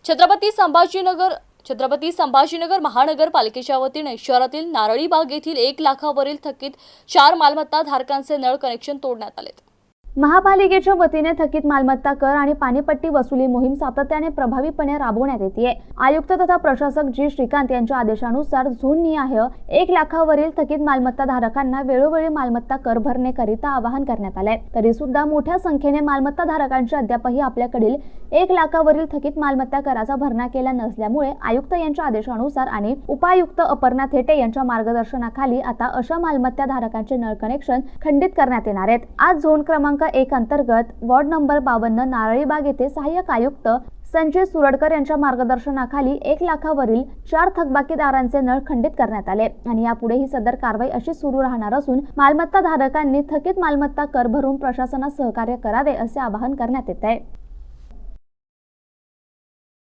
छत्रपती संभाजीनगर महानगरपालिकेच्या वतीने शहरातील नारळी बाग येथील 1 लाखावरील थकीत 4 मालमत्ता धारकांचे नळ कनेक्शन तोडण्यात आले। महापालिकेच्या वतीने थकीत मालमत्ता कर आणि पाणीपट्टी वसुली मोहीम सातत्याने प्रभावीपणे राबवण्यात येते। आयुक्त तथा प्रशासक जी श्रीकांत यांच्या आदेशानुसार झोननिहाय 1 लाखावरील थकीत मालमत्ता धारकांना वेळोवेळी मालमत्ता कर भरण्याकरिता आवाहन करण्यात आले। तरी सुद्धा मोठ्या संख्येने मालमत्ता धारकांची अद्यापही आपल्याकडील 1 लाखावरील थकीत मालमत्ता कराचा भरणा केला नसल्यामुळे आयुक्त यांच्या आदेशानुसार आणि उपायुक्त अपर्णा थेटे यांच्या मार्गदर्शनाखाली आता अशा मालमत्ता धारकांचे नळ कनेक्शन खंडित करण्यात येणार आहेत। आज झोन क्रमांक 1 अंतर्गत वॉर्ड नंबर 52 नारळीबाग येथे सहाय्यक आयुक्त संजय सुरडकर यांच्या मार्गदर्शनाखाली 1 लाखावरील 4 थकबाकीदारांचे नळ खंडित करण्यात आले आणि यापुढे ही सदर कारवाई अशी सुरू राहणार असून मालमत्ता धारकांनी थकीत मालमत्ता कर भरून प्रशासनास सहकार्य करावे असे आवाहन करण्यात येत आहे।